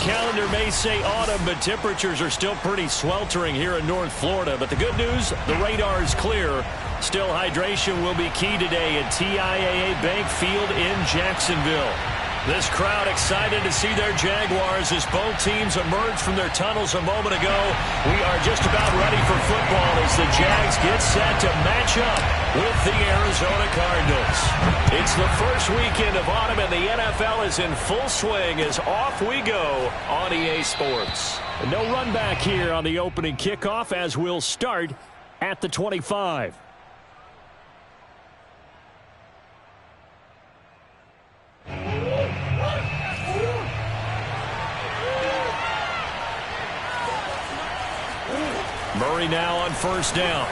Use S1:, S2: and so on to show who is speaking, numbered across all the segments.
S1: calendar may say autumn, but temperatures are still pretty sweltering here in North Florida. But the good news, the radar is clear. Still, hydration will be key today at TIAA Bank Field in Jacksonville. This crowd excited to see their Jaguars as both teams emerged from their tunnels a moment ago. We are just about ready for football as the Jags get set to match up with the Arizona Cardinals. It's the first weekend of autumn and the NFL is in full swing as off we go on EA Sports. No run back here on the opening kickoff as we'll start at the 25. Murray now on first down.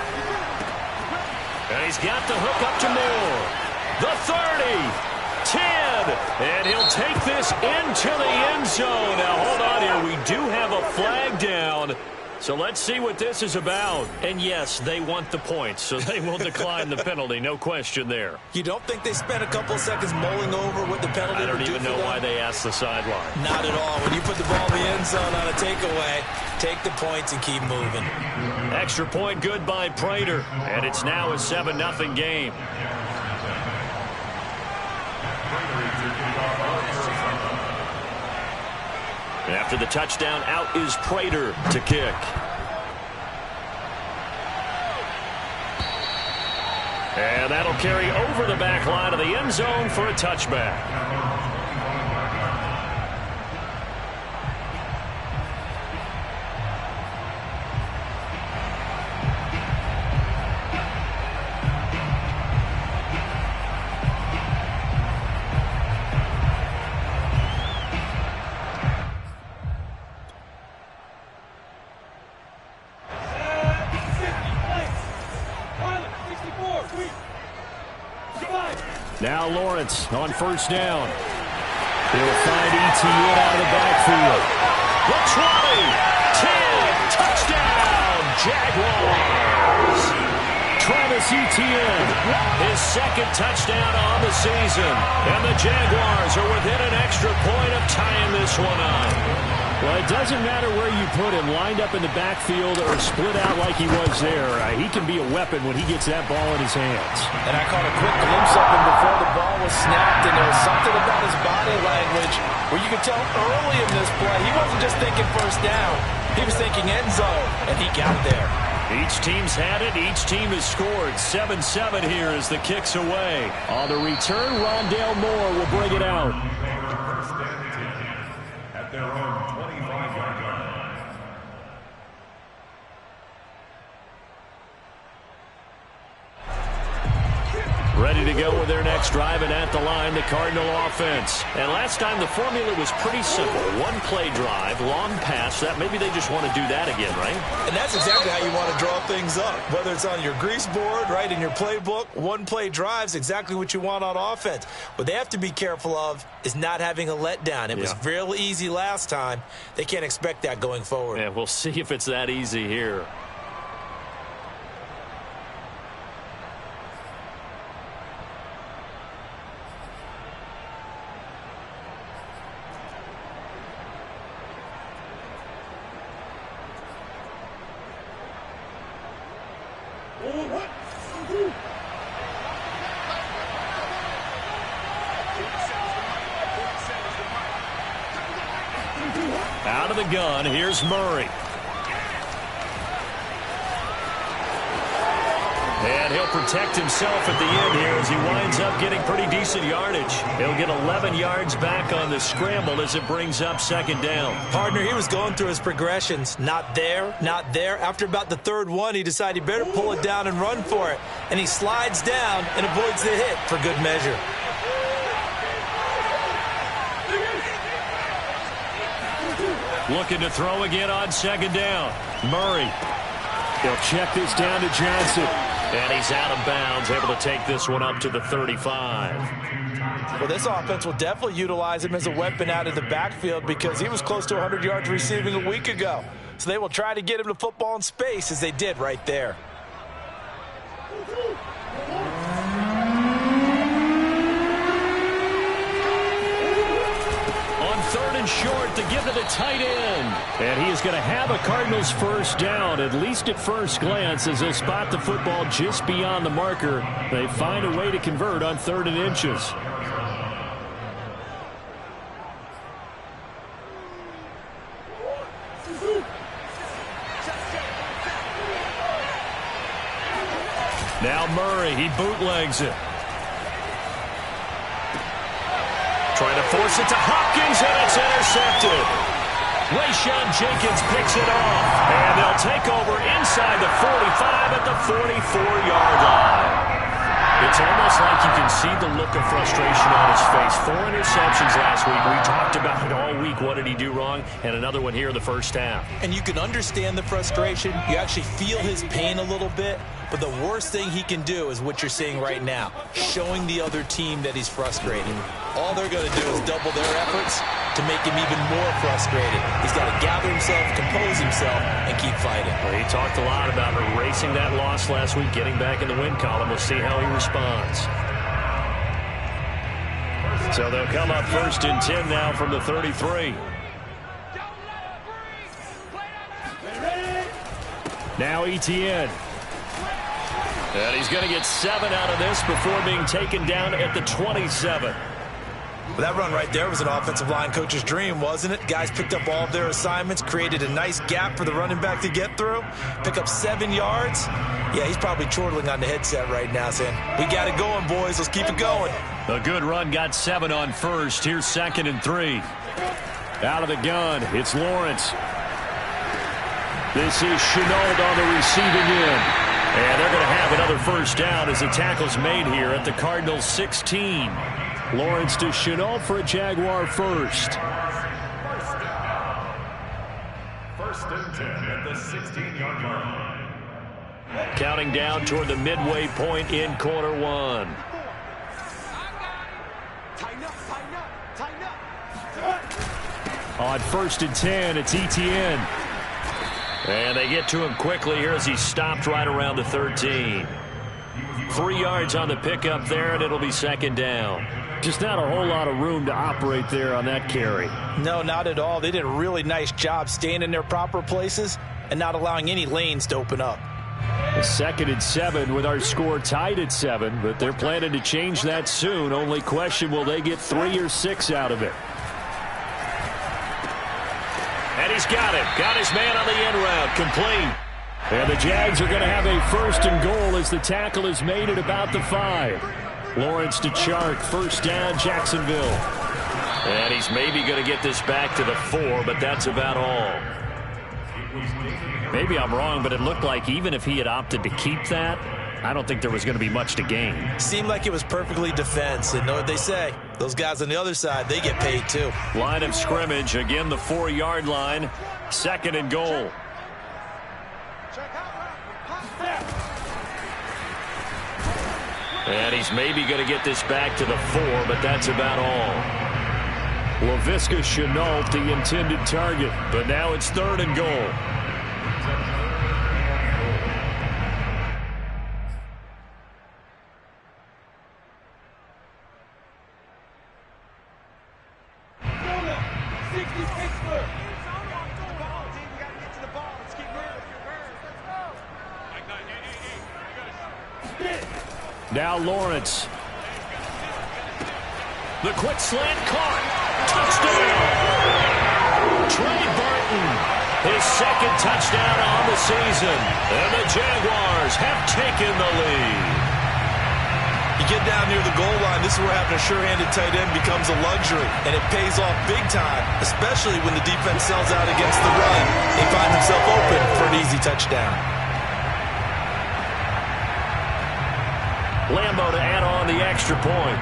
S1: And he's got the hook up to Moore. The 30, 10, and he'll take this into the end zone. Now, hold on here. We do have a flag down. So let's see what this is about. And yes, they want the points, so they will decline the penalty. No question there.
S2: You don't think they spent a couple of seconds mulling over what the penalty
S1: I don't
S2: would do
S1: even know why they asked the sideline.
S2: Not at all. When you put the ball in the end zone on a takeaway, take the points and keep moving.
S1: Extra point good by Prater. And it's now a 7-0 game. After the touchdown, out is Prater to kick. And that'll carry over the back line of the end zone for a touchback. Now Lawrence on first down. He'll find Etienne out of the backfield. The 20, 10, touchdown, Jaguars. Travis Etienne, his second touchdown on the season. And the Jaguars are within an extra point of tying this one up. Well, it doesn't matter where you put him, lined up in the backfield or split out like he was there. He can be a weapon when he gets that ball in his hands.
S2: And I caught a quick glimpse of him before the ball was snapped, and there was something about his body language where you could tell early in this play he wasn't just thinking first down. He was thinking end zone, and he got there.
S1: Each team's had it. Each team has scored. 7-7 here as the kick's away. On the return, Rondale Moore will bring it out.
S3: At their own 25-yard line.
S1: Ready to go with their next drive, and at the line, the Cardinal offense. And last time, the formula was pretty simple. One play drive, long pass. That maybe they just want to do that again, right?
S2: And that's exactly how you want to draw things up. Whether it's on your grease board, right, in your playbook, one play drive's exactly what you want on offense. What they have to be careful of is not having a letdown. It was real easy last time. They can't expect that going forward.
S1: Yeah, we'll see if it's that easy here. Out of the gun, here's Murray. And he'll protect himself at the end here as he winds up getting pretty decent yardage. He'll get 11 yards back on the scramble as it brings up second down.
S2: Partner, he was going through his progressions. Not there, not there. After about the third one, he decided he better pull it down and run for it. And he slides down and avoids the hit for good measure.
S1: Looking to throw again on second down. Murray. They'll check this down to Johnson. And he's out of bounds, able to take this one up to the 35.
S2: Well, this offense will definitely utilize him as a weapon out of the backfield because he was close to 100 yards receiving a week ago. So they will try to get him to football in space as they did right there.
S1: On 3rd and short to give to the tight end. And he is going to have a Cardinals first down, at least at first glance, as they'll spot the football just beyond the marker. They find a way to convert on 3rd and inches. Now Murray, he bootlegs it. Trying to force it to Hopkins, and it's intercepted. Rayshawn Jenkins picks it off, and they'll take over inside the 45 at the 44-yard line. It's almost like you can see the look of frustration on his face. 4 interceptions last week. We talked about it all week. What did he do wrong? And another one here in the first half.
S2: And you can understand the frustration. You actually feel his pain a little bit. But the worst thing he can do is what you're seeing right now, showing the other team that he's frustrated. All they're going to do is double their efforts to make him even more frustrated. He's got to gather himself, compose himself, and keep fighting.
S1: Well, he talked a lot about erasing that loss last week, getting back in the win column. We'll see how he responds. So they'll come up 1st and 10 now from the 33. Now Etienne. And he's going to get 7 out of this before being taken down at the 27.
S2: Well, that run right there was an offensive line coach's dream, wasn't it? Guys picked up all of their assignments, created a nice gap for the running back to get through, pick up 7 yards. Yeah, he's probably chortling on the headset right now saying, we got it going, boys. Let's keep it going.
S1: A good run, got 7 on 1st. Here's 2nd and 3. Out of the gun, it's Lawrence. This is Chenault on the receiving end. And they're going to have another first down as the tackle's made here at the Cardinals 16. Lawrence to Chenault for a Jaguar first.
S3: 1st and 10 at the 16-yard line.
S1: Counting down toward the midway point in quarter 1. On 1st and 10, it's Etienne. And they get to him quickly here as he stopped right around the 13. 3 yards on the pickup there, and it'll be 2nd down. Just not a whole lot of room to operate there on that carry.
S2: No, not at all. They did a really nice job staying in their proper places and not allowing any lanes to open up.
S1: 2nd and 7 with our score tied at 7, but they're planning to change that soon. Only question, will they get 3 or 6 out of it? And he's got it. Got his man on the end route. Complete. And the Jags are going to have a 1st and goal as the tackle is made at about the 5. Lawrence to Chark. 1st down, Jacksonville. And he's maybe going to get this back to the 4, but that's about all. Maybe I'm wrong, but it looked like even if he had opted to keep that, I don't think there was going to be much to gain.
S2: Seemed like it was perfectly defense. And know what they say? Those guys on the other side, they get paid too.
S1: Line of scrimmage, again the 4-yard line. 2nd and goal. And he's maybe going to get this back to the 4, but that's about all. Laviska Chenault, the intended target, but now it's 3rd and goal. Now Lawrence. The quick slant caught. Touchdown. Trey Burton. His 2nd touchdown on the season. And the Jaguars have taken the lead.
S2: You get down near the goal line, this is where having a sure-handed tight end becomes a luxury. And it pays off big time, especially when the defense sells out against the run. They find themselves open for an easy touchdown.
S1: Lambo to add on the extra point.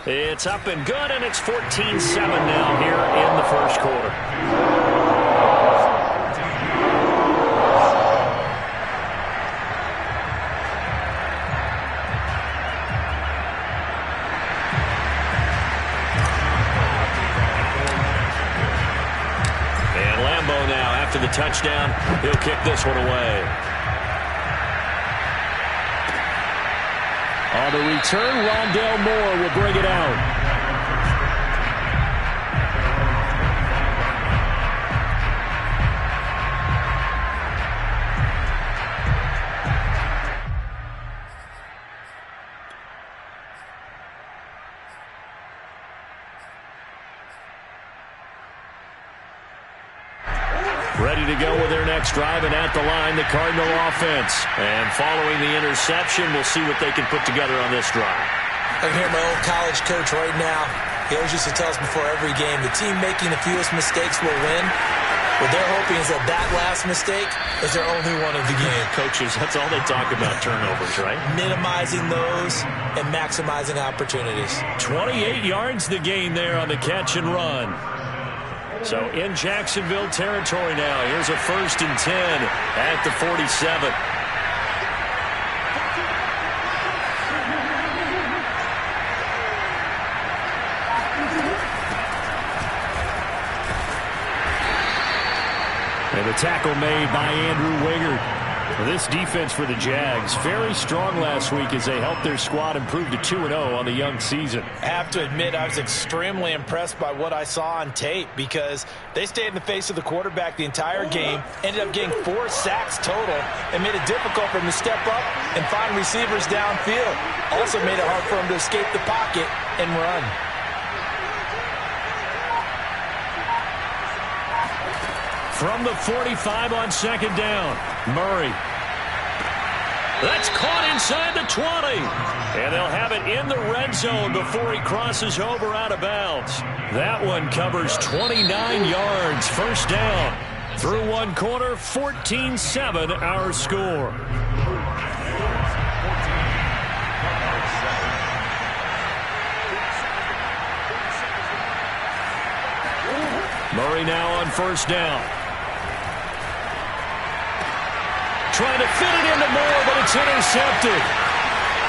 S1: It's up and good, and it's 14-7 now here in the 1st quarter. After the touchdown, he'll kick this one away. On the return, Rondale Moore will bring it out. Ready to go with their next drive, and at the line, the Cardinal offense. And following the interception, we'll see what they can put together on this drive.
S2: I can hear my old college coach right now. He always used to tell us before every game, the team making the fewest mistakes will win. What they're hoping is that last mistake is their only one of the game.
S1: Coaches, that's all they talk about, turnovers, right?
S2: Minimizing those and maximizing opportunities.
S1: 28 yards the gain there on the catch and run. So in Jacksonville territory now. Here's a 1st and 10 at the 47. And the tackle made by Andrew Wingard. This defense for the Jags, very strong last week as they helped their squad improve to 2-0 on the young season.
S2: I have to admit, I was extremely impressed by what I saw on tape because they stayed in the face of the quarterback the entire game, ended up getting 4 sacks total, and made it difficult for him to step up and find receivers downfield. Also made it hard for him to escape the pocket and run.
S1: From the 45 on 2nd down, Murray. That's caught inside the 20. And they'll have it in the red zone before he crosses over out of bounds. That one covers 29 yards. 1st down. Through one quarter, 14-7 our score. Murray now on 1st down. Trying to fit it into Moore, but it's intercepted.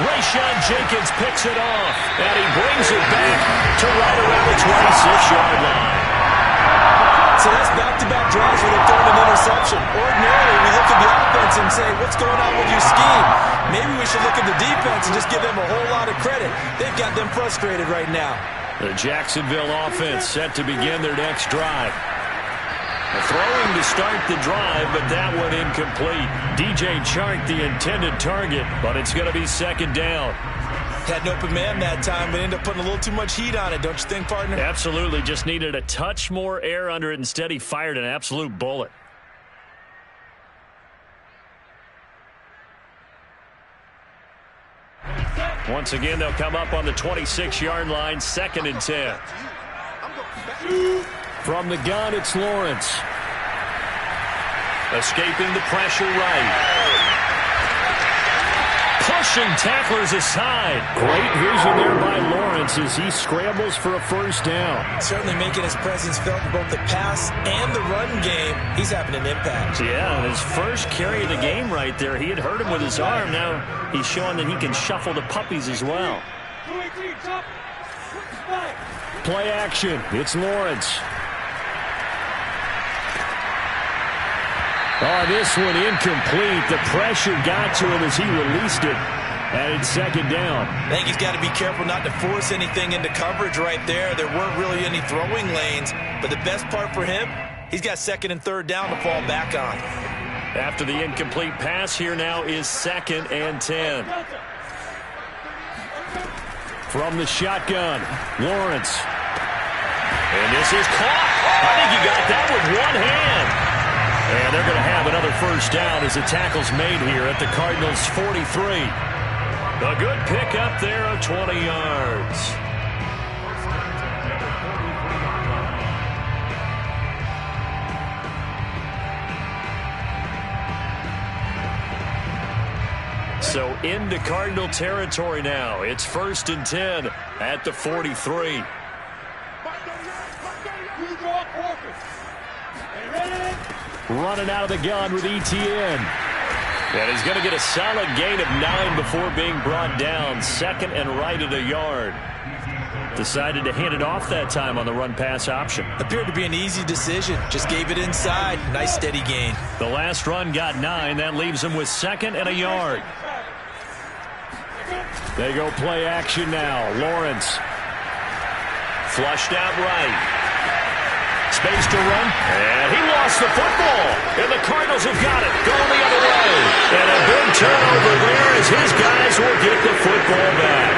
S1: Rayshon Jenkins picks it off, and he brings it back to right around the 26-yard line.
S2: So that's back-to-back drives where they're throwing an interception. Ordinarily, we look at the offense and say, what's going on with your scheme? Maybe we should look at the defense and just give them a whole lot of credit. They've got them frustrated right now.
S1: The Jacksonville offense set to begin their next drive. A throwing to start the drive, but that one incomplete. DJ Chark, the intended target, but it's going to be 2nd down.
S2: Had an open man that time, but ended up putting a little too much heat on it, don't you think, partner?
S1: Absolutely. Just needed a touch more air under it. Instead, he fired an absolute bullet. Once again, they'll come up on the 26-yard line, 2nd and 10. From the gun, it's Lawrence. Escaping the pressure right. Pushing tacklers aside. Great vision there by Lawrence as he scrambles for a 1st down.
S2: Certainly making his presence felt in both the pass and the run game. He's having an impact.
S1: Yeah, and his first carry of the game right there, he had hurt him with his arm. Now he's showing that he can shuffle the puppies as well. Play action. It's Lawrence. Oh, this one incomplete. The pressure got to him as he released it. And it's 2nd down.
S2: I think he's got to be careful not to force anything into coverage right there. There weren't really any throwing lanes. But the best part for him, he's got 2nd and 3rd down to fall back on.
S1: After the incomplete pass, here now is 2nd and 10. From the shotgun, Lawrence. And this is caught. I think he got that with one hand. And they're going to have another 1st down as the tackle's made here at the Cardinals' 43. A good pickup there of 20 yards. So into Cardinal territory now. It's 1st and 10 at the 43. Running out of the gun with Etienne. And he's going to get a solid gain of 9 before being brought down. 2nd and right at a yard. Decided to hand it off that time on the run-pass option.
S2: Appeared to be an easy decision. Just gave it inside. Nice steady gain.
S1: The last run got 9. That leaves him with 2nd and a yard. They go play action now. Lawrence. Flushed out right. Space to run. And he lost the football. And the Cardinals have got it. Going the other way. And a big turnover there as his guys will get the football back.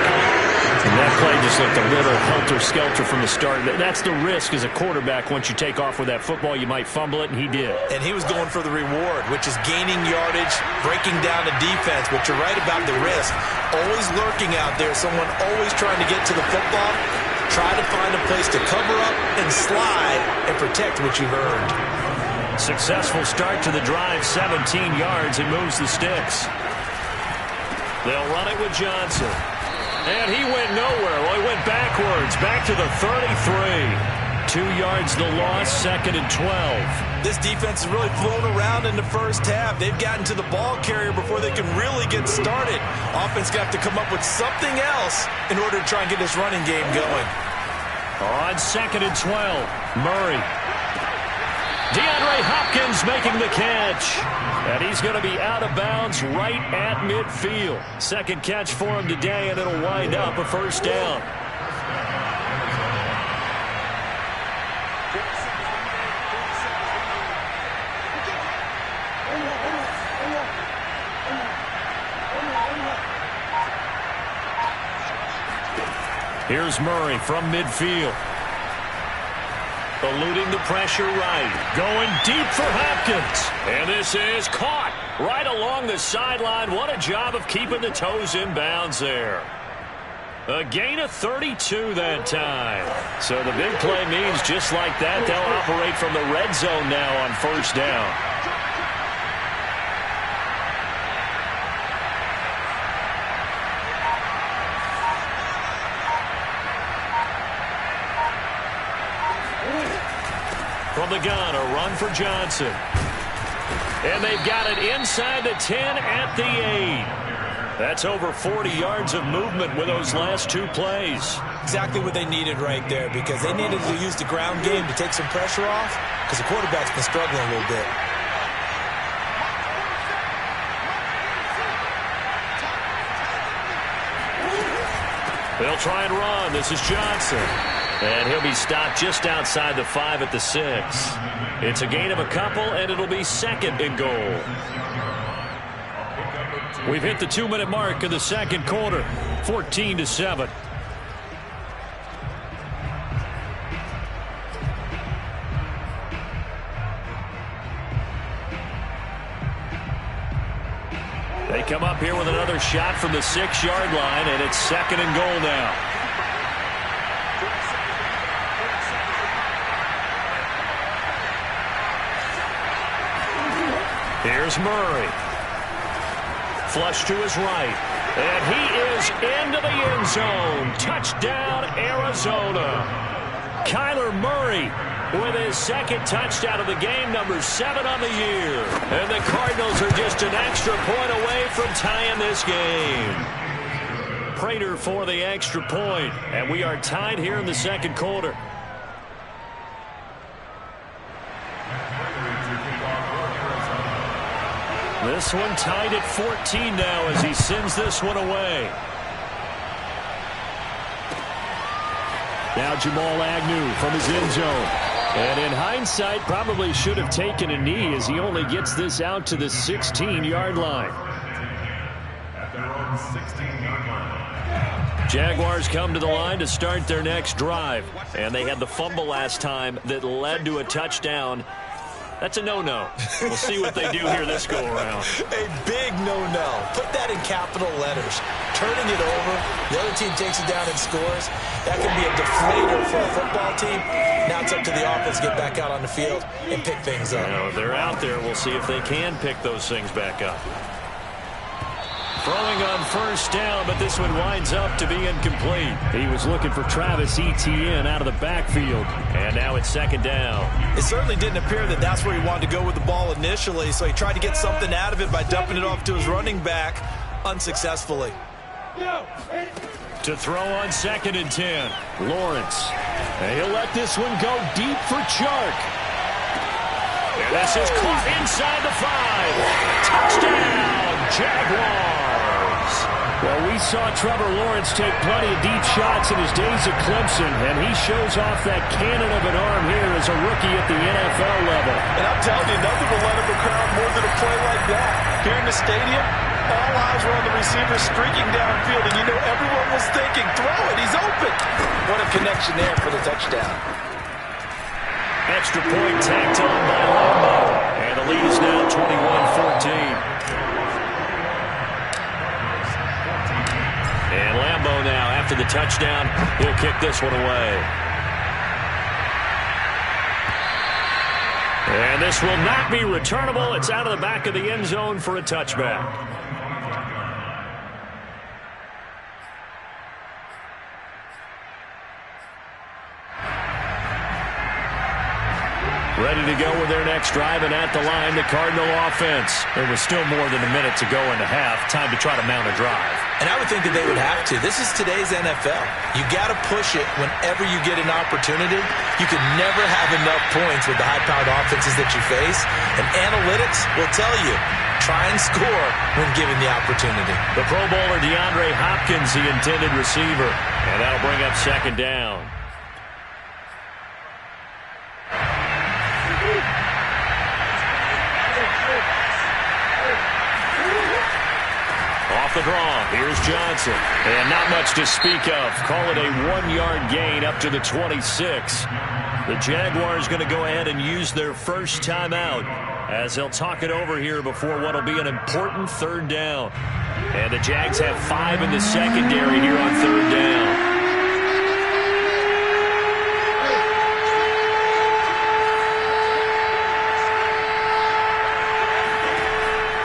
S1: And that play just looked a little helter-skelter from the start. That's the risk as a quarterback. Once you take off with that football, you might fumble it, and he did.
S2: And he was going for the reward, which is gaining yardage, breaking down the defense. But you're right about the risk. Always lurking out there, someone always trying to get to the football. Try to find a place to cover up and slide and protect what you've earned.
S1: Successful start to the drive, 17 yards, and moves the sticks. They'll run it with Johnson. And he went nowhere. Well, he went backwards, back to the 33. 2 yards the loss, 2nd and 12.
S2: This defense has really flown around in the first half. They've gotten to the ball carrier before they can really get started. Offense got to come up with something else in order to try and get this running game going.
S1: On 2nd and 12, Murray. DeAndre Hopkins making the catch. And he's going to be out of bounds right at midfield. Second catch for him today, and it'll wind up a first down. Here's Murray from midfield. Eluding the pressure right. Going deep for Hopkins. And this is caught right along the sideline. What a job of keeping the toes in bounds there. A gain of 32 that time. So the big play means just like that, they'll operate from the red zone now on first down. From the gun, a run for Johnson. And they've got it inside the 10 at the 8. That's over 40 yards of movement with those last two plays.
S2: Exactly what they needed right there, because they needed to use the ground game to take some pressure off, because the quarterback's been struggling a little bit.
S1: They'll try and run. This is Johnson. And he'll be stopped just outside the 5 at the 6. It's a gain of a couple, and it'll be 2nd and goal. We've hit the 2-minute mark of the second quarter, 14-7. They come up here with another shot from the 6-yard line, and it's 2nd and goal now. Here's Murray. Flush to his right. And he is into the end zone. Touchdown, Arizona. Kyler Murray with his second touchdown of the game, number 7 on the year. And the Cardinals are just an extra point away from tying this game. Prater for the extra point. And we are tied here in the second quarter. This one tied at 14 now as he sends this one away. Now Jamal Agnew from his end zone. And in hindsight, probably should have taken a knee as he only gets this out to the 16-yard line. Jaguars come to the line to start their next drive. And they had the fumble last time that led to a touchdown. That's a no-no. We'll see what they do here this go-around.
S2: A big no-no. Put that in capital letters. Turning it over. The other team takes it down and scores. That can be a deflator for a football team. Now it's up to the offense to get back out on the field and pick things up.
S1: If they're out there, we'll see if they can pick those things back up. Throwing on first down, but this one winds up to be incomplete. He was looking for Travis Etienne out of the backfield, and now it's 2nd down.
S2: It certainly didn't appear that that's where he wanted to go with the ball initially, so he tried to get something out of it by dumping it off to his running back unsuccessfully.
S1: To throw on 2nd and 10, Lawrence. And he'll let this one go deep for Chark. And this is caught inside the 5. Touchdown, Jaguars. Well, we saw Trevor Lawrence take plenty of deep shots in his days at Clemson, and he shows off that cannon of an arm here as a rookie at the NFL level.
S2: And I'm telling you, nothing will let him crowd more than a play like that. Here in the stadium, all eyes were on the receiver streaking downfield, and you know everyone was thinking, throw it, he's open. What a connection there for the touchdown.
S1: Extra point tacked on by Lambo, and the lead is now 21-14. And Lambo now, after the touchdown, he'll kick this one away. And this will not be returnable. It's out of the back of the end zone for a touchback. Ready to go with their next drive, and at the line, the Cardinal offense. There was still more than a minute to go in the half. Time to try to mount a drive.
S2: And I would think that they would have to. This is today's NFL. You got to push it whenever you get an opportunity. You can never have enough points with the high-powered offenses that you face. And analytics will tell you, try and score when given the opportunity.
S1: The Pro Bowler DeAndre Hopkins, the intended receiver. And that'll bring up second down. Off the draw, here's Johnson. And not much to speak of. Call it a 1-yard gain up to the 26. The Jaguars going to go ahead and use their first timeout as they'll talk it over here before what will be an important third down. And the Jags have 5 in the secondary here on third down.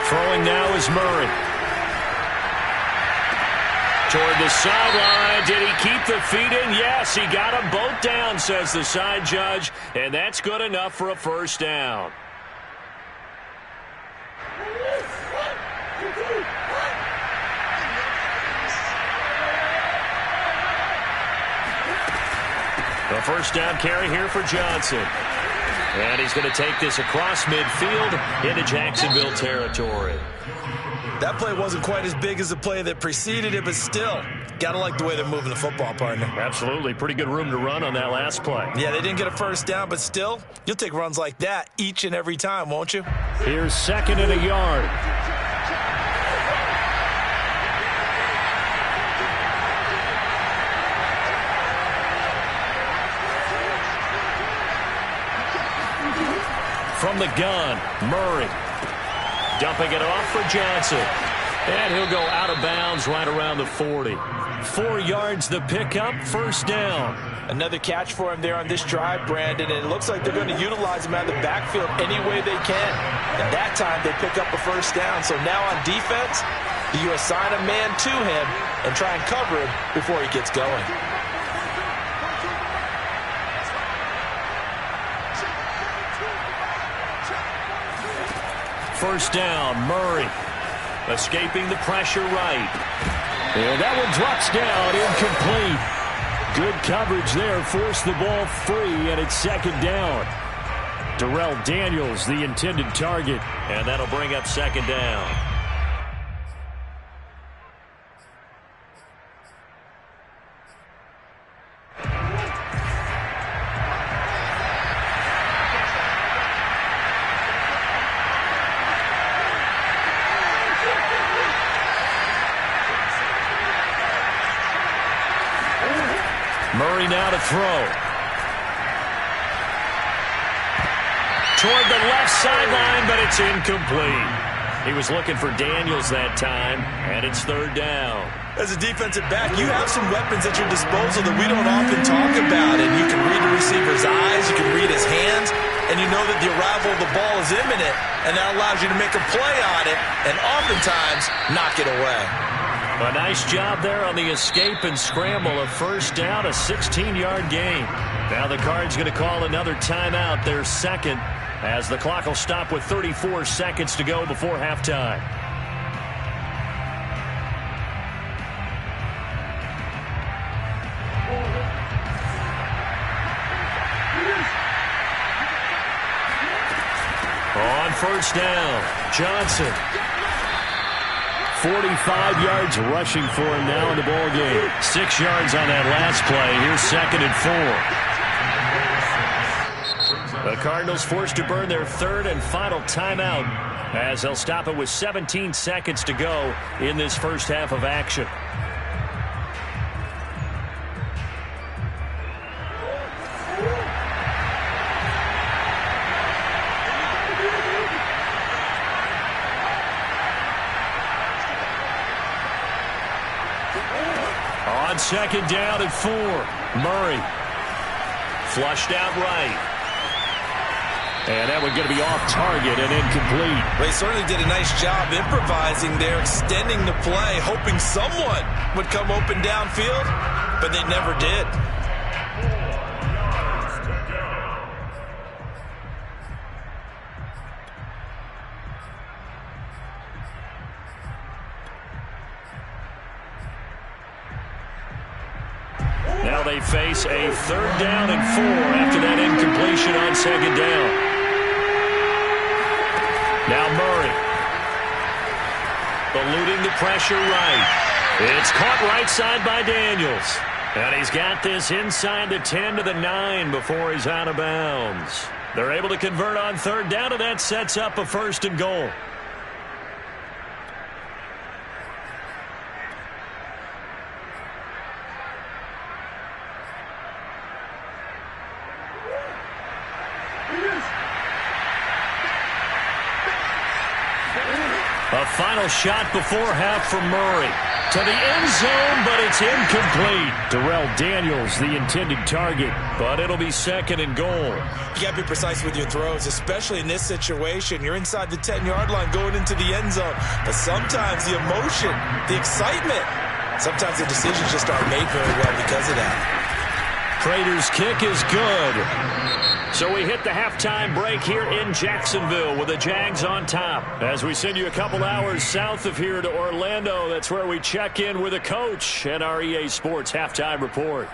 S1: Throwing now is Murray. Toward the sideline. Did he keep the feet in? Yes, he got them both down, says the side judge. And that's good enough for a first down. The first down carry here for Johnson. And he's going to take this across midfield into Jacksonville territory.
S2: That play wasn't quite as big as the play that preceded it, but still, got to like the way they're moving the football, partner.
S1: Absolutely. Pretty good room to run on that last play.
S2: Yeah, they didn't get a first down, but still, you'll take runs like that each and every time, won't you?
S1: Here's second and a yard. From the gun, Murray. Dumping it off for Johnson. And he'll go out of bounds right around the 40. 4 yards the pickup, first down.
S2: Another catch for him there on this drive, Brandon, and it looks like they're going to utilize him out of the backfield any way they can. And that time they pick up a first down. So now on defense, you assign a man to him and try and cover him before he gets going.
S1: First down, Murray. Escaping the pressure right. And that one drops down, incomplete. Good coverage there, forced the ball free, and it's second down. Darrell Daniels, the intended target, and that'll bring up second down. Murray now to throw. Toward the left sideline, but it's incomplete. He was looking for Daniels that time, and it's third down.
S2: As a defensive back, you have some weapons at your disposal that we don't often talk about. And you can read the receiver's eyes, you can read his hands, and you know that the arrival of the ball is imminent, and that allows you to make a play on it and oftentimes knock it away.
S1: A nice job there on the escape and scramble. A first down, a 16-yard gain. Now the Cards going to call another timeout, their second, as the clock will stop with 34 seconds to go before halftime. On first down, Johnson. 45 yards rushing for him now in the ball game. 6 yards on that last play. Here's 2nd and 4. The Cardinals forced to burn their 3rd and final timeout as they'll stop it with 17 seconds to go in this first half of action. On 2nd down and 4. Murray flushed out right. And that one going to be off target and incomplete.
S2: They certainly did a nice job improvising there, extending the play, hoping someone would come open downfield, but they never did.
S1: Now they face a 3rd down and 4 after that incompletion on 2nd down. Now Murray. Eluding the pressure right. It's caught right side by Daniels. And he's got this inside the 10 to the 9 before he's out of bounds. They're able to convert on 3rd down, and that sets up a 1st and goal. A final shot before half from Murray. To the end zone, but it's incomplete. Darrell Daniels, the intended target, but it'll be 2nd and goal.
S2: You got to be precise with your throws, especially in this situation. You're inside the 10-yard line going into the end zone. But sometimes the emotion, the excitement, sometimes the decisions just aren't made very well because of that.
S1: Prater's kick is good. So we hit the halftime break here in Jacksonville with the Jags on top. As we send you a couple hours south of here to Orlando, that's where we check in with a coach and our EA Sports halftime report.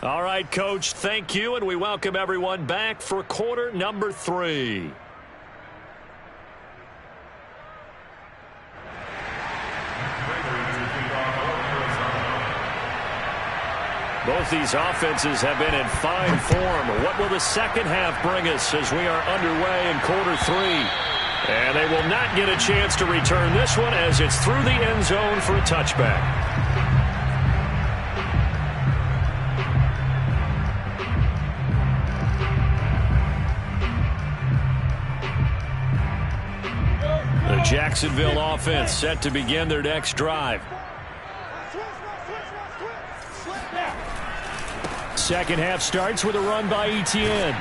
S1: All right, Coach, thank you, and we welcome everyone back for quarter number 3. Both these offenses have been in fine form. What will the second half bring us as we are underway in quarter 3? And they will not get a chance to return this one as it's through the end zone for a touchback. The Jacksonville offense set to begin their next drive. Second half starts with a run by Etienne.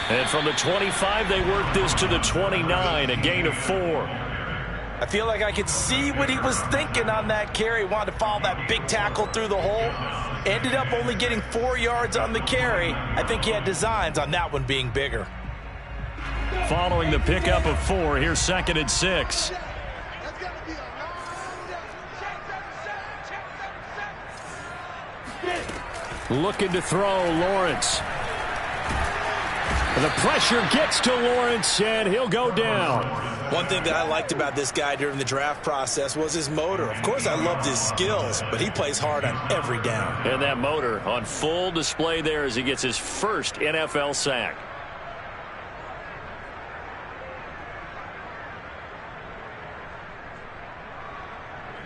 S1: And from the 25, they work this to the 29, a gain of 4.
S2: I feel like I could see what he was thinking on that carry. Wanted to follow that big tackle through the hole. Ended up only getting 4 yards on the carry. I think he had designs on that one being bigger.
S1: Following the pickup of 4, here's 2nd and 6. Looking to throw, Lawrence. The pressure gets to Lawrence, and he'll go down.
S2: One thing that I liked about this guy during the draft process was his motor. Of course, I loved his skills, but he plays hard on every down.
S1: And that motor on full display there as he gets his first NFL sack.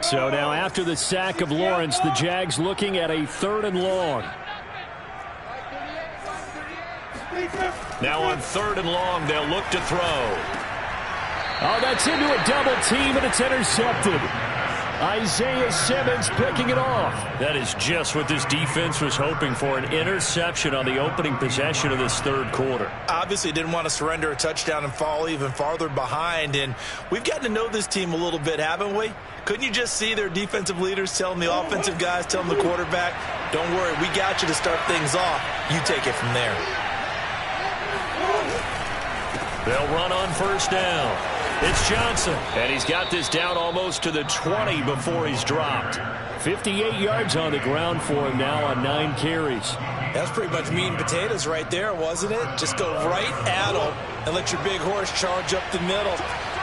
S1: So now after the sack of Lawrence, the Jags looking at a 3rd and long. Now on 3rd and long, they'll look to throw. Oh, that's into a double team, and it's intercepted. Isaiah Simmons picking it off. That is just what this defense was hoping for, an interception on the opening possession of this 3rd quarter.
S2: Obviously didn't want to surrender a touchdown and fall even farther behind, and we've gotten to know this team a little bit, haven't we? Couldn't you just see their defensive leaders telling the offensive guys, telling the quarterback, don't worry, we got you to start things off. You take it from there.
S1: They'll run on 1st down. It's Johnson, and he's got this down almost to the 20 before he's dropped. 58 yards on the ground for him now on 9 carries.
S2: That's pretty much meat and potatoes right there, wasn't it? Just go right at him and let your big horse charge up the middle.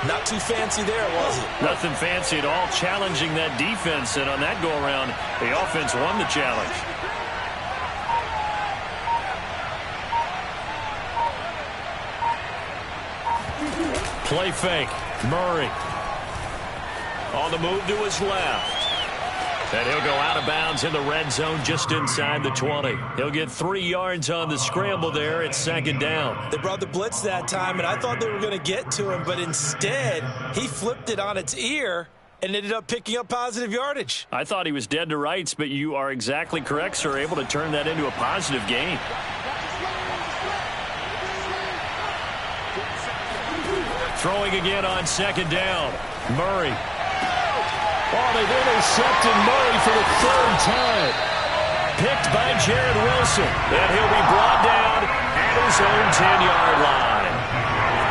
S2: Not too fancy there, was it?
S1: Nothing fancy at all, challenging that defense, and on that go-around, the offense won the challenge. Play fake. Murray. On the move to his left. And he'll go out of bounds in the red zone just inside the 20. He'll get 3 yards on the scramble there. It's second down.
S2: They brought the blitz that time, and I thought they were going to get to him, but instead he flipped it on its ear and ended up picking up positive yardage.
S1: I thought he was dead to rights, but you are exactly correct, sir. Able to turn that into a positive gain. Throwing again on second down. Murray. Oh, they've intercepted Murray for the 3rd time. Picked by Jared Wilson. And he'll be brought down at his own 10-yard line.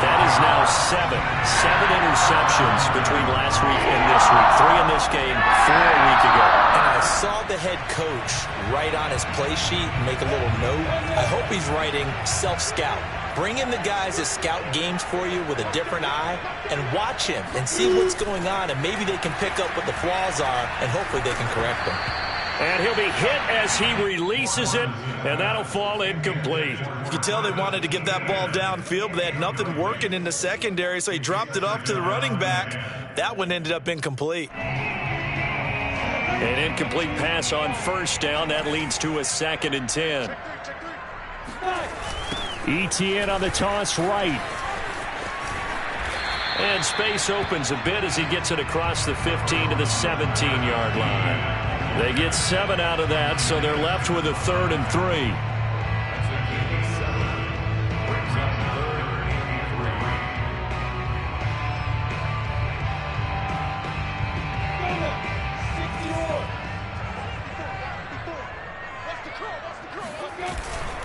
S1: That is now 7 interceptions between last week and this week. 3 in this game, 4 a week ago.
S2: And I saw the head coach write on his play sheet and make a little note. I hope he's writing self-scout. Bring in the guys that scout games for you with a different eye and watch him and see what's going on, and maybe they can pick up what the flaws are, and hopefully they can correct them.
S1: And he'll be hit as he releases it, and that'll fall incomplete.
S2: You can tell they wanted to get that ball downfield, but they had nothing working in the secondary, so he dropped it off to the running back. That one ended up incomplete.
S1: An incomplete pass on first down. That leads to a 2nd and 10. ETN on the toss right. And space opens a bit as he gets it across the 15 to the 17-yard line. They get 7 out of that, so they're left with a 3rd and 3.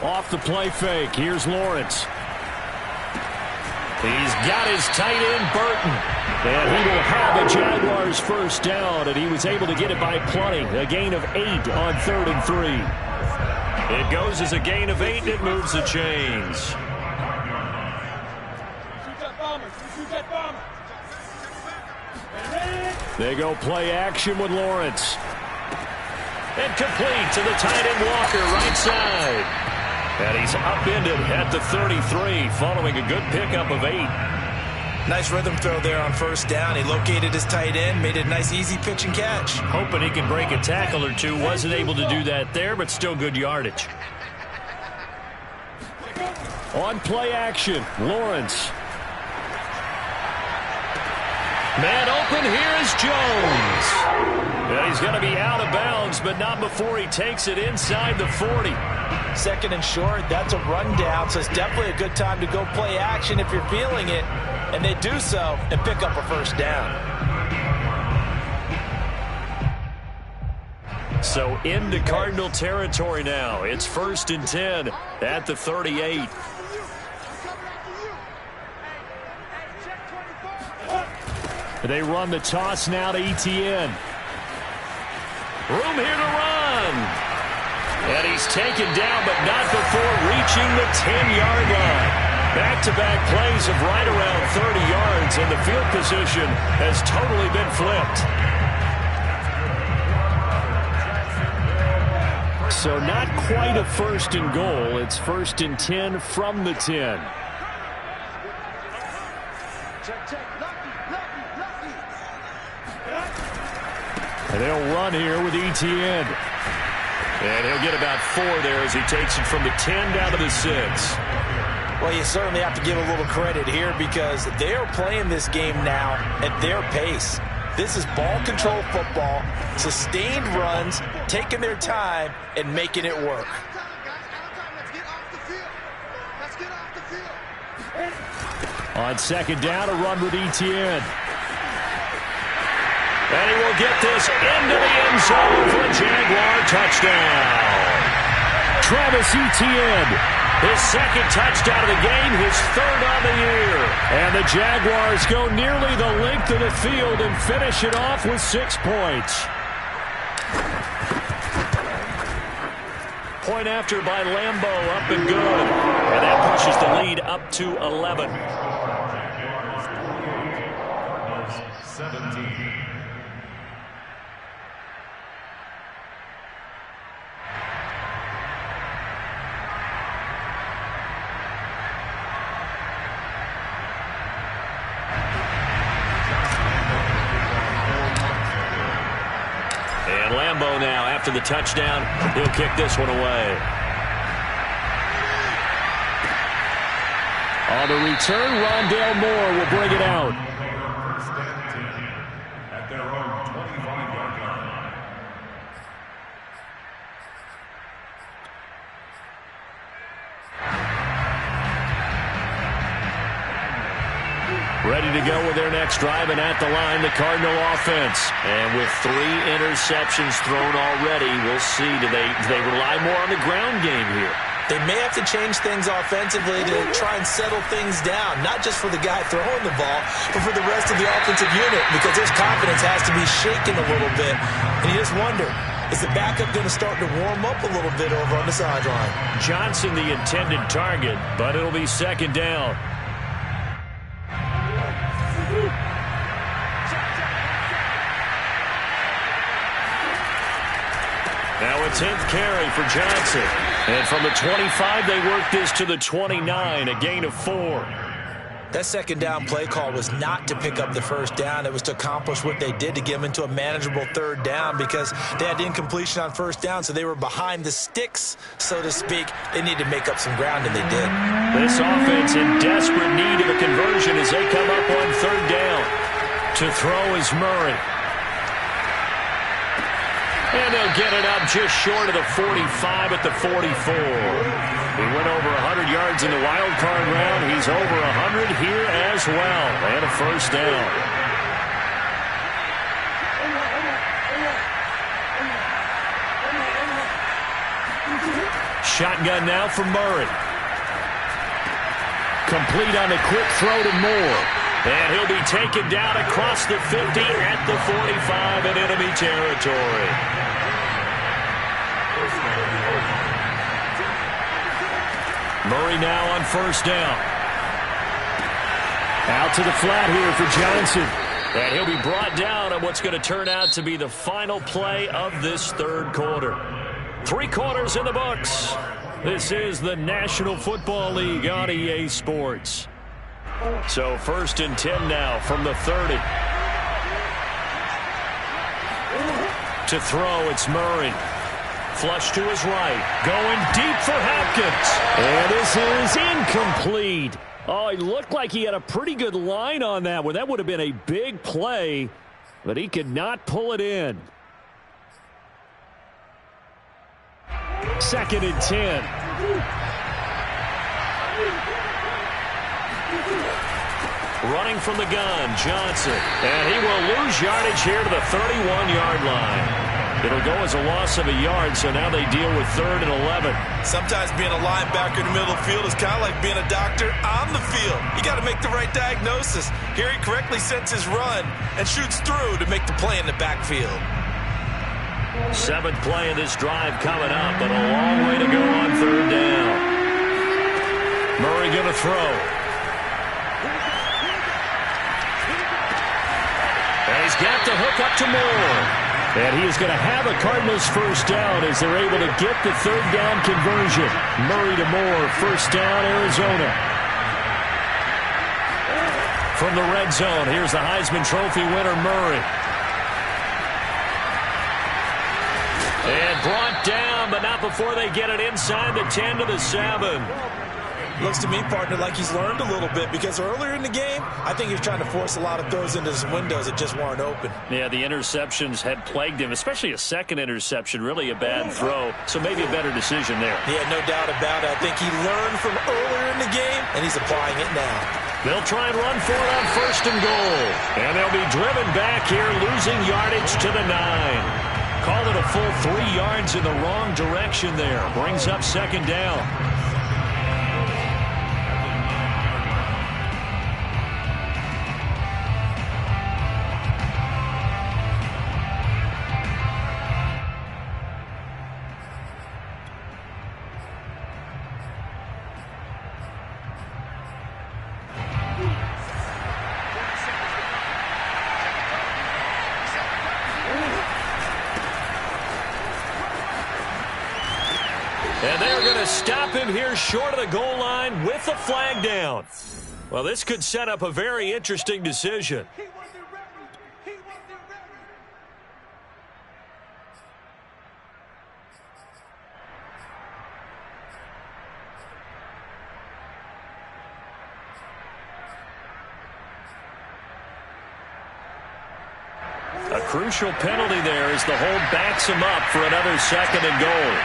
S1: Off the play fake. Here's Lawrence. He's got his tight end, Burton. And he will have a Jaguars first down, and he was able to get it by plenty. A gain of 8 on 3rd and 3. It goes as a gain of 8, and it moves the chains. They go play action with Lawrence. And complete to the tight end Walker, right side. And he's upended at the 33 following a good pickup of 8.
S2: Nice rhythm throw there on first down. He located his tight end, made it a nice easy pitch and catch.
S1: Hoping he can break a tackle or two. Wasn't able to do that there, but still good yardage. On play action, Lawrence. Man open, here is Jones. And he's going to be out of bounds, but not before he takes it inside the 40.
S2: 2nd and short, that's a rundown, so it's definitely a good time to go play action if you're feeling it. And they do so and pick up a first down.
S1: So into Cardinal territory now. It's 1st and 10 at the 38. They run the toss now to ETN. Room here to run. And he's taken down, but not before reaching the 10-yard line. Back-to-back plays of right around 30 yards, and the field position has totally been flipped. So not quite a 1st and goal. It's 1st and 10 from the 10. And they'll run here with ETN. And he'll get about 4 there as he takes it from the 10 down to the 6.
S2: Well, you certainly have to give a little credit here because they are playing this game now at their pace. This is ball control football, sustained runs, taking their time and making it work.
S1: On second down, a run with ETN. And he will get this into the end zone for a Jaguar touchdown. Travis Etienne His second touchdown of the game, his third on the year. And the Jaguars go nearly the length of the field and finish it off with 6 points. Point after by Lambeau, up and good. And that pushes the lead up to 11.
S3: 17.
S1: And Lambeau now, after the touchdown, he'll kick this one away. On the return, Rondale Moore will bring it out.
S3: At their own 25-yard line.
S1: Ready to go with their next drive, and at the line, the Cardinal offense. And with 3 interceptions thrown already, we'll see. Do they rely more on the ground game here?
S2: They may have to change things offensively to try and settle things down, not just for the guy throwing the ball, but for the rest of the offensive unit, because his confidence has to be shaken a little bit. And you just wonder, is the backup going to start to warm up a little bit over on the sideline? Johnson the intended target, but it'll be second down. Now a 10th carry for Johnson. And from the 25, they work this to the 29, a gain of 4. That second down play call was not to pick up the first down. It was to accomplish what they did, to get them into a manageable third down, because they had incompletion on first down, so they were behind the sticks, so to speak. They needed to make up some ground, and they did. This offense in desperate need of a conversion as they come up on third down. To throw is Murray. And they'll get it up just short of the 45 at the 44. He went over 100 yards in the wild card round. He's over 100 here as well. And a first down. Shotgun now for Murray. Complete on the quick throw to Moore. And he'll be taken down across the 50 at the 45 in enemy territory. Murray now on first down. Out to the flat here for Johnson. And he'll be brought down on what's going to turn out to be the final play of this third quarter. 3 quarters in the books. This is the National Football League on EA Sports. So 1st and 10 now from the 30. To throw, it's Murray. Flush to his right. Going deep for Hopkins. And this is incomplete. Oh, it looked like he had a pretty good line on that one. That would have been a big play, but he could not pull it in. 2nd and 10. Running from the gun, Johnson. And he will lose yardage here to the 31-yard line. It'll go as a loss of a yard, so now they deal with 3rd and 11. Sometimes being a linebacker in the middle of the field is kind of like being a doctor on the field. You got to make the right diagnosis. Here he correctly sets his run and shoots through to make the play in the backfield. 7th play of this drive coming up, but a long way to go on 3rd down. Murray going to throw. And he's got the hook up to Moore. And he is going to have a Cardinals first down as they're able to get the 3rd down conversion. Murray to Moore, first down, Arizona. From the red zone, here's the Heisman Trophy winner, Murray. And brought down, but not before they get it inside the 10 to the 7. Looks to me, partner, like he's learned a little bit, because earlier in the game, I think he was trying to force a lot of throws into his windows that just weren't open. Yeah, the interceptions had plagued him, especially a second interception, really a bad throw, so maybe a better decision there. Yeah, no doubt about it. I think he learned from earlier in the game, and he's applying it now. They'll try and run for it on 1st and goal. And they'll be driven back here, losing yardage to the 9. Call it a full 3 yards in the wrong direction there. Brings up 2nd down.
S1: And they're going to stop him here short of the goal line with the flag down. Well, this could set up a very interesting decision. A crucial penalty there as the hold backs him up for another 2nd and goal.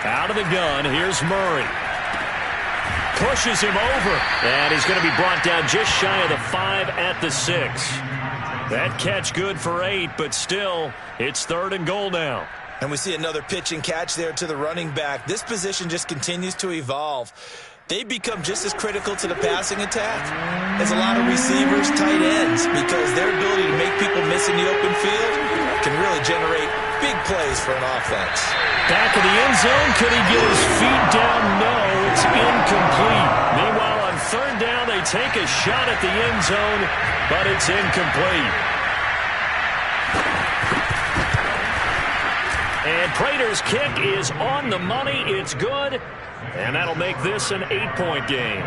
S1: Out of the gun, here's Murray. Pushes him over, and he's going to be brought down just shy of the 5 at the 6. That catch good for 8, but still, it's 3rd and goal now.
S2: And we see another pitch and catch there to the running back. This position just continues to evolve. They become just as critical to the passing attack as a lot of receivers, tight ends, because their ability to make people miss in the open field can really generate big plays for an offense.
S1: Back of the end zone. Could he get his feet down? No, it's incomplete. Meanwhile, on 3rd down, they take a shot at the end zone, but it's incomplete. And Prater's kick is on the money. It's good, and that'll make this an 8-point game.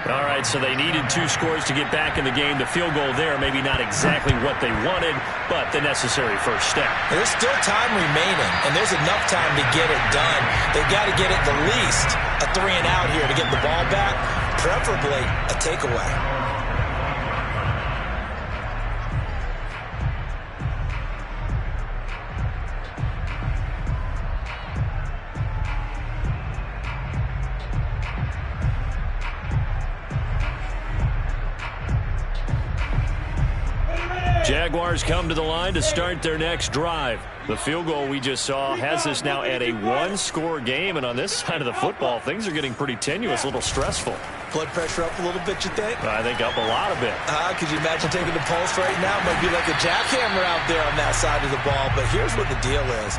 S1: All right, so they needed 2 scores to get back in the game. The field goal there, maybe not exactly what they wanted, but the necessary first step.
S2: There's still time remaining, and there's enough time to get it done. They've got to get at the least a 3 and out here to get the ball back, preferably a takeaway.
S1: Jaguars come to the line to start their next drive. The field goal we just saw has us now at a 1-score game, and on this side of the football, things are getting pretty tenuous, a little stressful.
S2: Blood pressure up a little bit, you think?
S1: I think up a lot of it.
S2: Could you imagine taking the pulse right now? It might be like a jackhammer out there on that side of the ball, but here's what the deal is.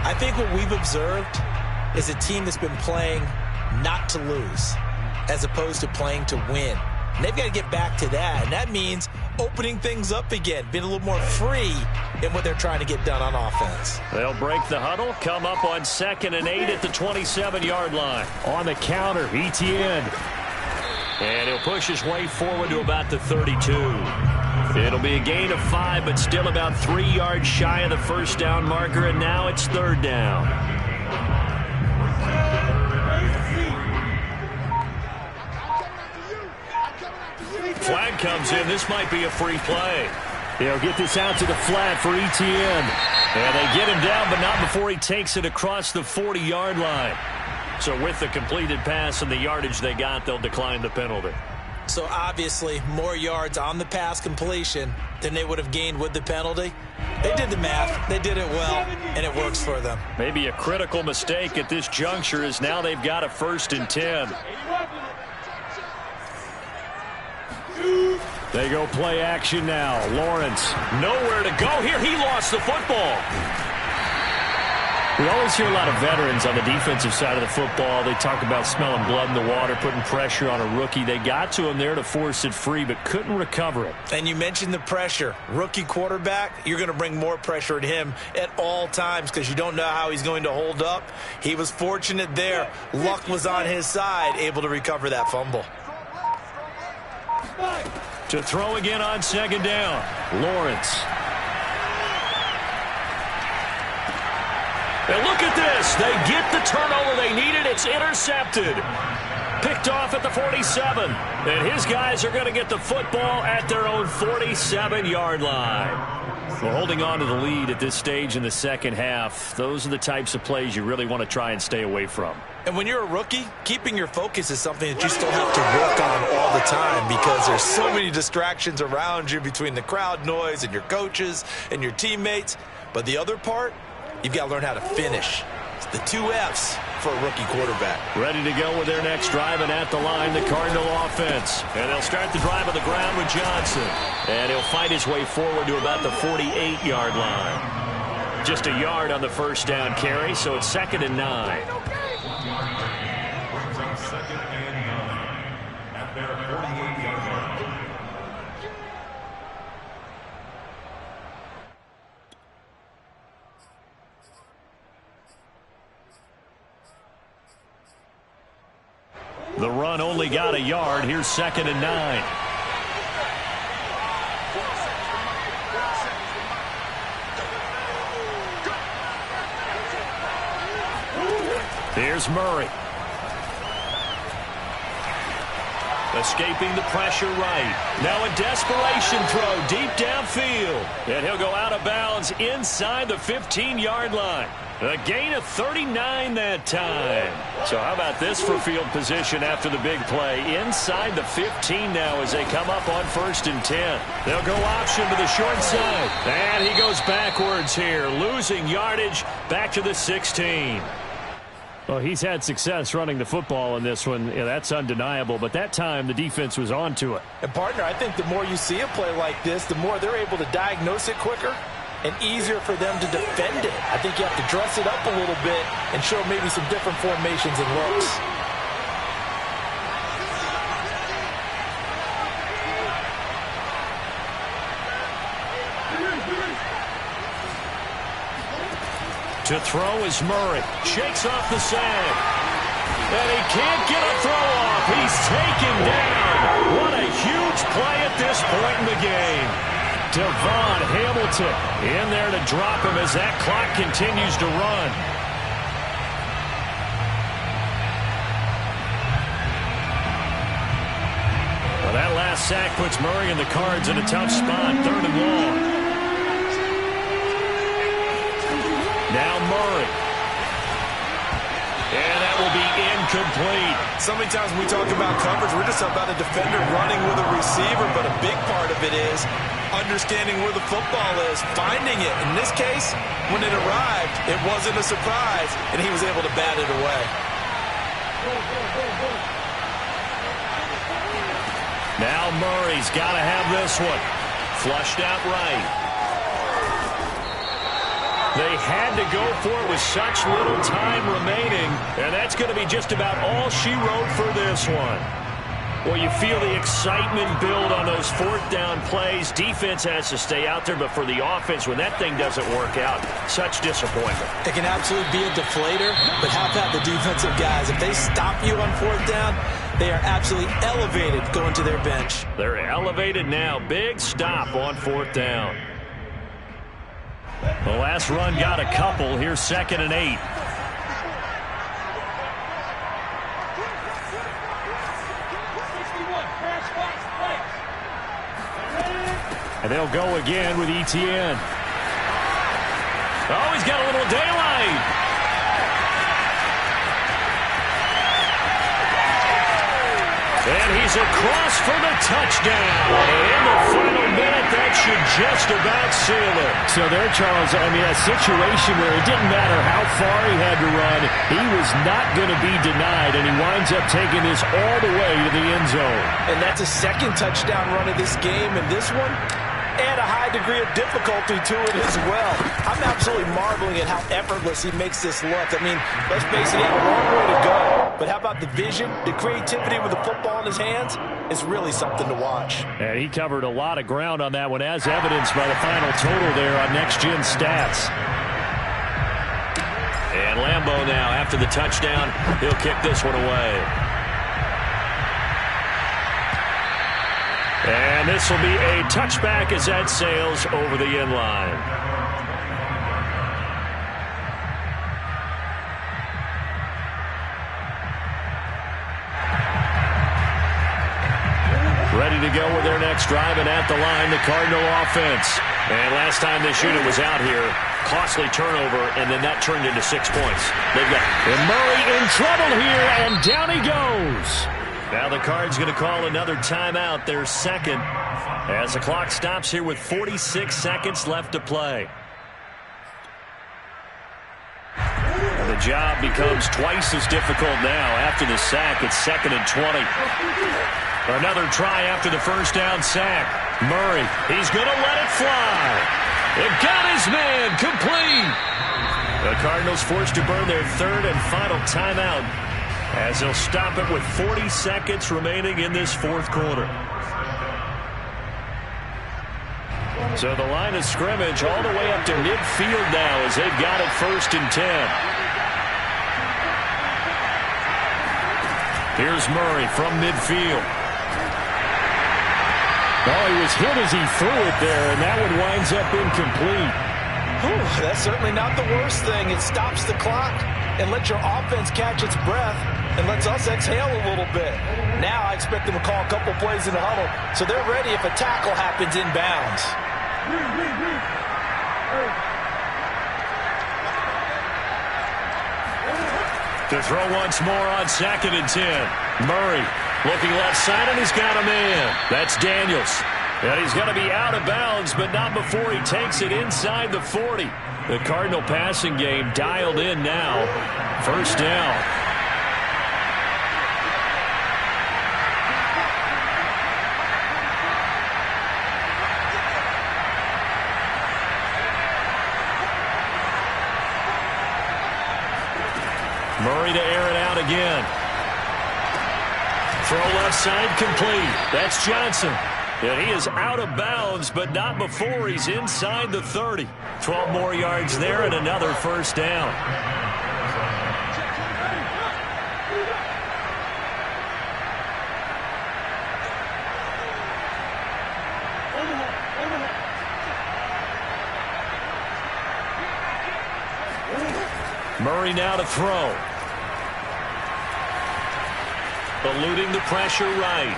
S2: I think what we've observed is a team that's been playing not to lose as opposed to playing to win. And they've got to get back to that, and that means opening things up again, being a little more free in what they're trying to get done on offense.
S1: They'll break the huddle, come up on 2nd and 8 at the 27-yard line. On the counter, Etienne. And he'll push his way forward to about the 32. It'll be a gain of 5, but still about 3 yards shy of the first down marker, and now it's 3rd down. Flag comes in. This might be a free play. They'll get this out to the flat for Etienne. And they get him down, but not before he takes it across the 40-yard line. So with the completed pass and the yardage they got, they'll decline the penalty.
S2: So obviously more yards on the pass completion than they would have gained with the penalty. They did the math. They did it well, and it works for them.
S1: Maybe a critical mistake at this juncture is now they've got a 1st and 10. They go play action now. Lawrence, nowhere to go here. He lost the football. We always hear a lot of veterans on the defensive side of the football. They talk about smelling blood in the water, putting pressure on a rookie. They got to him there to force it free, but couldn't recover it.
S2: And you mentioned the pressure. Rookie quarterback, you're going to bring more pressure at him at all times because you don't know how he's going to hold up. He was fortunate there. Luck was on his side, able to recover that fumble.
S1: To throw again on 2nd down. Lawrence. And look at this. They get the turnover they needed. It's intercepted. Picked off at the 47. And his guys are going to get the football at their own 47-yard line. Well, holding on to the lead at this stage in the second half, those are the types of plays you really want to try and stay away from.
S2: And when you're a rookie, keeping your focus is something that you still have to work on all the time because there's so many distractions around you between the crowd noise and your coaches and your teammates. But the other part, you've got to learn how to finish. It's the 2 F's for a rookie quarterback.
S1: Ready to go with their next drive, and at the line, the Cardinal offense. And they'll start the drive on the ground with Johnson. And he'll fight his way forward to about the 48-yard line. Just a yard on the first down carry, so it's 2nd and 9.
S3: Brings up 2nd and 9 at their 48-yard line.
S1: The run only got a yard. Here's 2nd and 9. Here's Murray. Escaping the pressure right. Now a desperation throw deep downfield. And he'll go out of bounds inside the 15-yard line. A gain of 39 that time. So how about this for field position after the big play? Inside the 15 now as they come up on 1st and 10. They'll go option to the short side. And he goes backwards here, losing yardage back to the 16. Well, he's had success running the football in this one. Yeah, that's undeniable. But that time, the defense was on to it.
S2: And, partner, I think the more you see a play like this, the more they're able to diagnose it quicker and easier for them to defend it. I think you have to dress it up a little bit and show maybe some different formations and looks.
S1: To throw is Murray. Shakes off the sag. And he can't get a throw off. He's taken down. What a huge play at this point in the game. Devon Hamilton in there to drop him as that clock continues to run. Well, that last sack puts Murray and the Cards in a tough spot. 3rd and long. Now Murray. And that will be incomplete.
S2: So many times when we talk about coverage, we're just about a defender running with a receiver, but a big part of it is understanding where the football is, finding it. In this case, when it arrived, it wasn't a surprise, and he was able to bat it away.
S1: Now Murray's got to have this one. Flushed out right. They had to go for it with such little time remaining, and that's going to be just about all she wrote for this one. Well, you feel the excitement build on those 4th down plays. Defense has to stay out there, but for the offense, when that thing doesn't work out, such disappointment.
S2: It can absolutely be a deflator, but how about the defensive guys? If they stop you on 4th down, they are absolutely elevated going to their bench.
S1: They're elevated now. Big stop on 4th down. The last run got a couple. Here's 2nd and 8. And they'll go again with Etienne. Oh, he's got a little daylight. And he's across for the touchdown. In the final minute, that should just about seal it. So there, Charles, I mean, a situation where it didn't matter how far he had to run, he was not going to be denied, and he winds up taking this all the way to the end zone.
S2: And that's a 2nd touchdown run of this game, and this one, and a high degree of difficulty to it as well. I'm absolutely marveling at how effortless he makes this look. I mean, let's face it, he had a long way to go. But how about the vision, the creativity with the football in his hands? It's really something to watch.
S1: And he covered a lot of ground on that one, as evidenced by the final total there on Next Gen Stats. And Lambeau now, after the touchdown, he'll kick this one away. And this will be a touchback as that sails over the end line. Ready to go with their next drive, and at the line, the Cardinal offense. And last time this unit was out here, costly turnover, and then that turned into 6 points. They've got Murray in trouble here, and down he goes. Now the Cards going to call another timeout, their 2nd, as the clock stops here with 46 seconds left to play. And the job becomes twice as difficult now after the sack. It's 2nd and 20. Another try after the first down sack. Murray, he's going to let it fly. It got his man complete. The Cardinals forced to burn their third and final timeout as they'll stop it with 40 seconds remaining in this fourth quarter. So the line of scrimmage all the way up to midfield now as they've got it 1st and 10. Here's Murray from midfield. Oh, he was hit as he threw it there, and that one winds up incomplete.
S2: Whew, that's certainly not the worst thing. It stops the clock and lets your offense catch its breath and lets us exhale a little bit. Now I expect them to call a couple plays in the huddle so they're ready if a tackle happens inbounds.
S1: To throw once more on 2nd and 10. Murray looking left side, and he's got a man. That's Daniels. And he's going to be out of bounds, but not before he takes it inside the 40. The Cardinal passing game dialed in now. 1st down. Murray to air it out again. Throw left side complete. That's Johnson. And he is out of bounds, but not before he's inside the 30. 12 more yards there and another 1st down. Murray now to throw. Eluding the pressure right.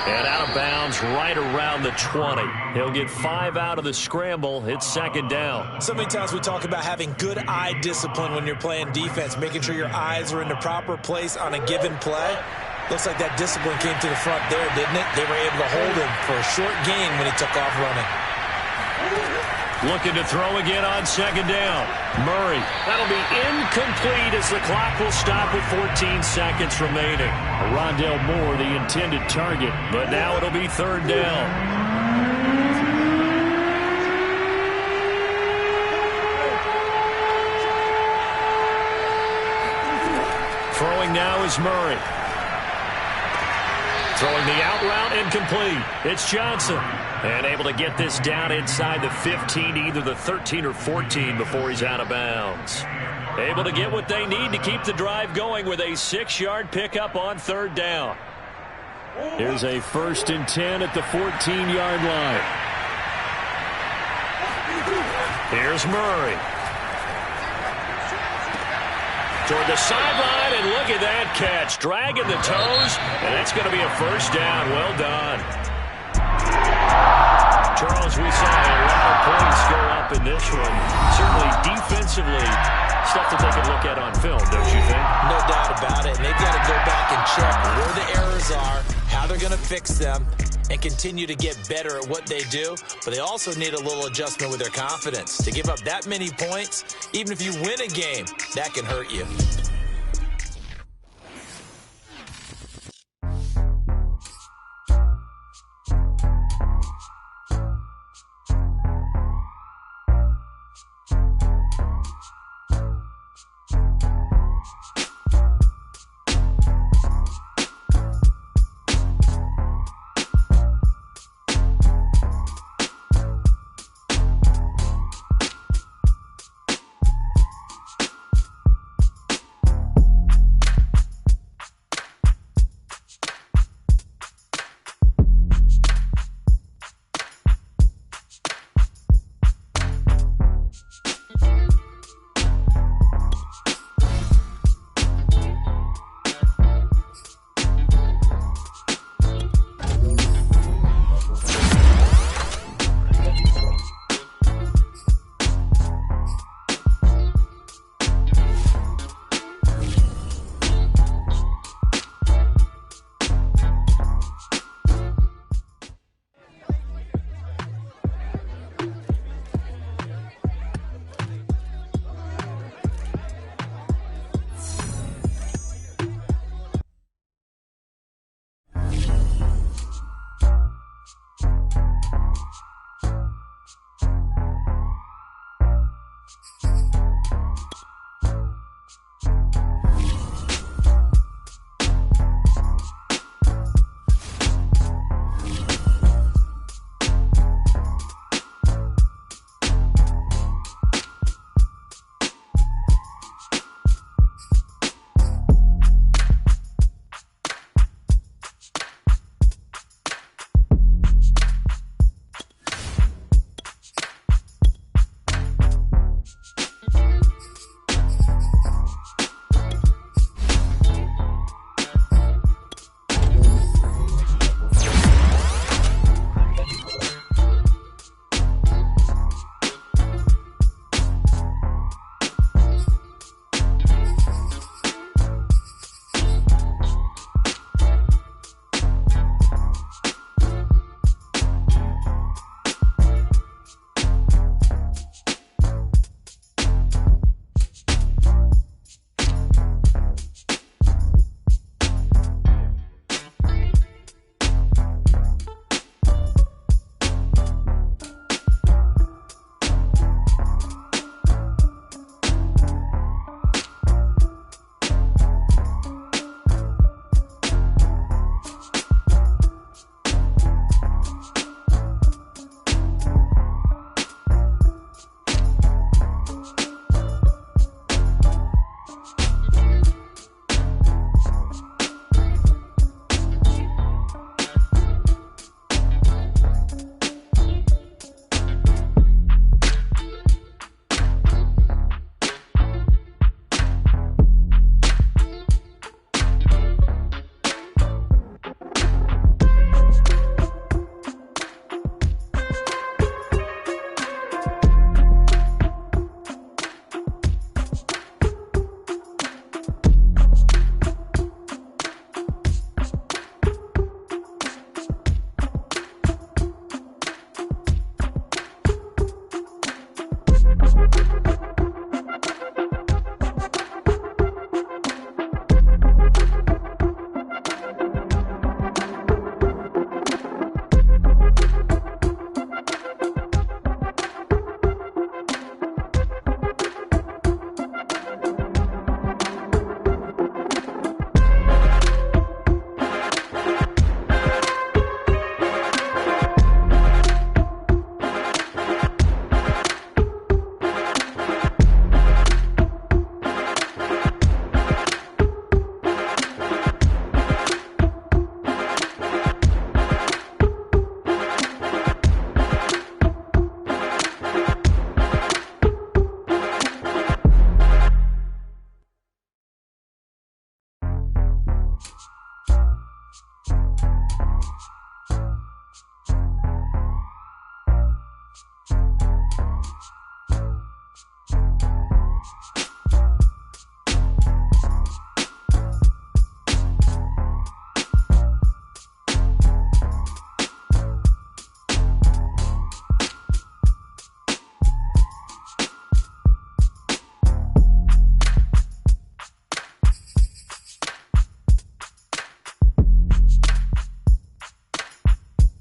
S1: And out of bounds right around the 20. He'll get 5 out of the scramble. It's 2nd down.
S2: So many times we talk about having good eye discipline when you're playing defense, making sure your eyes are in the proper place on a given play. Looks like that discipline came to the front there, didn't it? They were able to hold him for a short gain when he took off running.
S1: Looking to throw again on 2nd down. Murray. That'll be incomplete as the clock will stop with 14 seconds remaining. Rondell Moore, the intended target, but now it'll be 3rd down. Throwing now is Murray. Throwing the out route incomplete. It's Johnson. And able to get this down inside the 15, either the 13 or 14 before he's out of bounds. Able to get what they need to keep the drive going with a 6-yard pickup on 3rd down. Here's a 1st and 10 at the 14-yard line. Here's Murray. Toward the sideline, and look at that catch. Dragging the toes, and that's going to be a 1st down. Well done. Charles, we saw a lot of points go up in this one. Certainly defensively, stuff that they can look at on film, don't you think?
S2: No doubt about it. And they've got to go back and check where the errors are, how they're going to fix them, and continue to get better at what they do. But they also need a little adjustment with their confidence. To give up that many points, even if you win a game, that can hurt you.